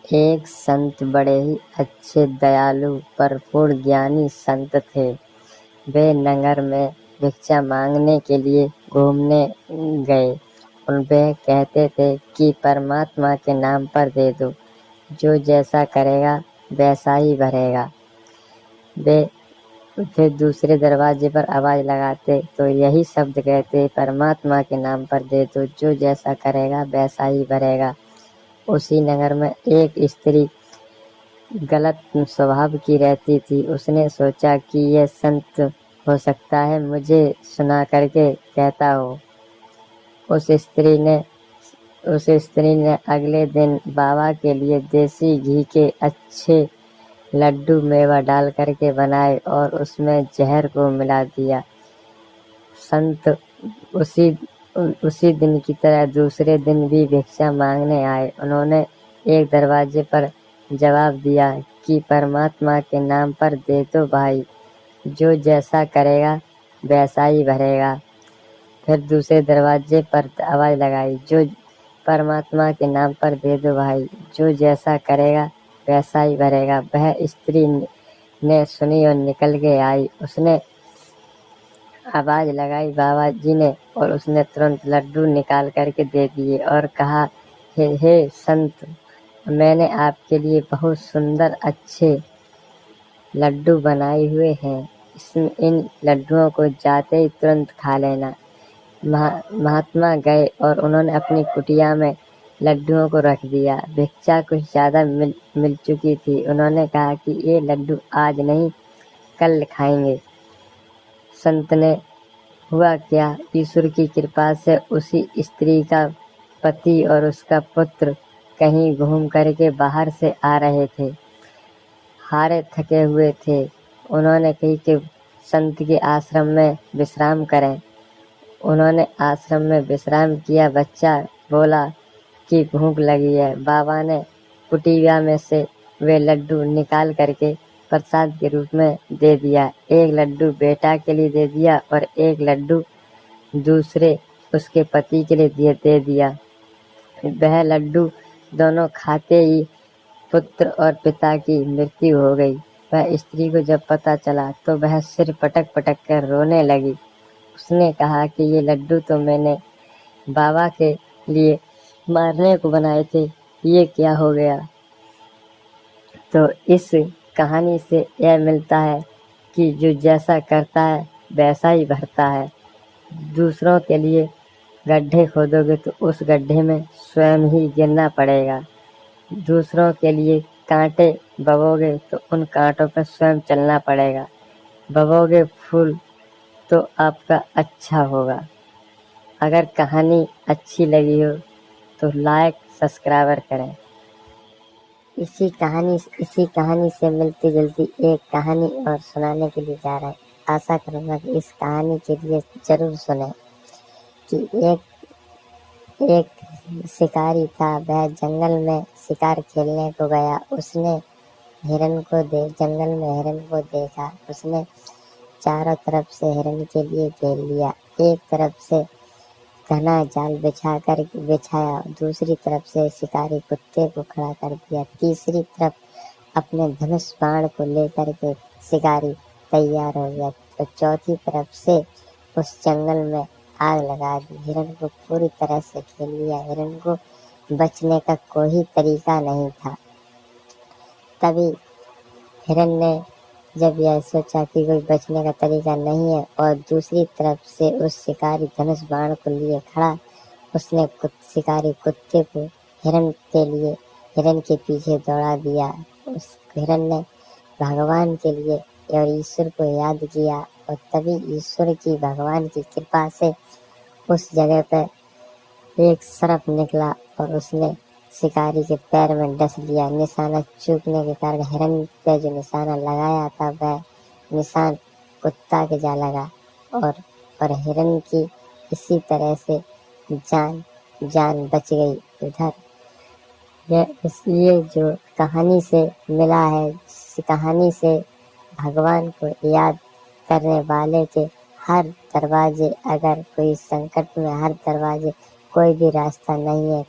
एक संत बड़े ही अच्छे, दयालु, भरपूर ज्ञानी संत थे। वे नगर में भिक्षा मांगने के लिए घूमने गए और वे कहते थे कि परमात्मा के नाम पर दे दो, जो जैसा करेगा वैसा ही भरेगा। वे फिर दूसरे दरवाजे पर आवाज लगाते तो यही शब्द कहते, परमात्मा के नाम पर दे दो, जो जैसा करेगा वैसा ही भरेगा। उसी नगर में एक स्त्री गलत स्वभाव की रहती थी। उसने सोचा कि यह संत हो सकता है मुझे सुना करके कहता हो। उस स्त्री ने अगले दिन बाबा के लिए देसी घी के अच्छे लड्डू मेवा डाल करके बनाए और उसमें जहर को मिला दिया। संत उसी दिन की तरह दूसरे दिन भी भिक्षा मांगने आए। उन्होंने एक दरवाजे पर जवाब दिया कि परमात्मा के नाम पर दे दो भाई, जो जैसा करेगा वैसा ही भरेगा। फिर दूसरे दरवाजे पर आवाज लगाई, जो परमात्मा के नाम पर दे दो भाई, जो जैसा करेगा वैसा ही भरेगा। वह स्त्री ने सुनी और निकल के आई। उसने आवाज लगाई बाबा जी ने और उसने तुरंत लड्डू निकाल करके दे दिए और कहा, हे संत, मैंने आपके लिए बहुत सुंदर अच्छे लड्डू बनाए हुए हैं। इन लड्डुओं को जाते ही तुरंत खा लेना। महात्मा गए और उन्होंने अपनी कुटिया में लड्डुओं को रख दिया। भिक्षा कुछ ज्यादा मिल चुकी थी। उन्होंने कहा कि ये लड्डू आज नहीं कल खाएंगे। संत ने हुआ क्या, ईश्वर की कृपा से उसी स्त्री का पति और उसका पुत्र कहीं घूम करके बाहर से आ रहे थे। हारे थके हुए थे। उन्होंने कही कि संत के आश्रम में विश्राम करें। उन्होंने आश्रम में विश्राम किया। बच्चा बोला कि भूख लगी है। बाबा ने कुटिया में से वे लड्डू निकाल करके प्रसाद के रूप में दे दिया। एक लड्डू बेटा के लिए दे दिया और एक लड्डू दूसरे उसके पति के लिए दे दिया। वह लड्डू दोनों खाते ही पुत्र और पिता की मृत्यु हो गई। वह स्त्री को जब पता चला तो वह सिर पटक पटक कर रोने लगी। उसने कहा कि ये लड्डू तो मैंने बाबा के लिए मारने को बनाए थे, ये क्या हो गया। तो इस कहानी से यह मिलता है कि जो जैसा करता है वैसा ही भरता है। दूसरों के लिए गड्ढे खोदोगे तो उस गड्ढे में स्वयं ही गिरना पड़ेगा। दूसरों के लिए कांटे बबोगे तो उन कांटों पर स्वयं चलना पड़ेगा। बबोगे फूल तो आपका अच्छा होगा। अगर कहानी अच्छी लगी हो तो लाइक सब्सक्राइबर करें। इसी कहानी से मिलती जुलती एक कहानी और सुनाने के लिए जा रहे हैं। आशा करूंगा कि इस कहानी के लिए जरूर सुने। कि एक शिकारी था। वह जंगल में शिकार खेलने को गया। उसने जंगल में हिरन को देखा। उसने चारों तरफ से हिरन के लिए घेर लिया। एक तरफ से घना जाल बिछाया, दूसरी तरफ से शिकारी कुत्ते को खड़ा कर दिया, तीसरी तरफ अपने धनुष बाण को लेकर के शिकारी तैयार हो गया, तो चौथी तरफ से उस जंगल में आग लगा दी। हिरन को पूरी तरह से घेर लिया। हिरन को बचने का कोई तरीका नहीं था। तभी हिरन ने जब यह सोचा कि कोई बचने का तरीका नहीं है और दूसरी तरफ से उस शिकारी धनुष बाण को लिए खड़ा, उसने शिकारी कुत्ते को हिरन के पीछे दौड़ा दिया। उस हिरन ने भगवान के लिए और ईश्वर को याद किया और तभी ईश्वर की भगवान की कृपा से उस जगह पर एक सर्प निकला और उसने शिकारी के पैर में डस लिया। निशाना चूकने के कारण हिरन पे जो निशाना लगाया था वह निशान कुत्ता के जा लगा और हिरन की इसी तरह से जान बच गई। उधर ये जो कहानी से मिला है, इस कहानी से भगवान को याद करने वाले के हर दरवाजे, अगर कोई संकट में, हर दरवाजे, कोई भी रास्ता नहीं है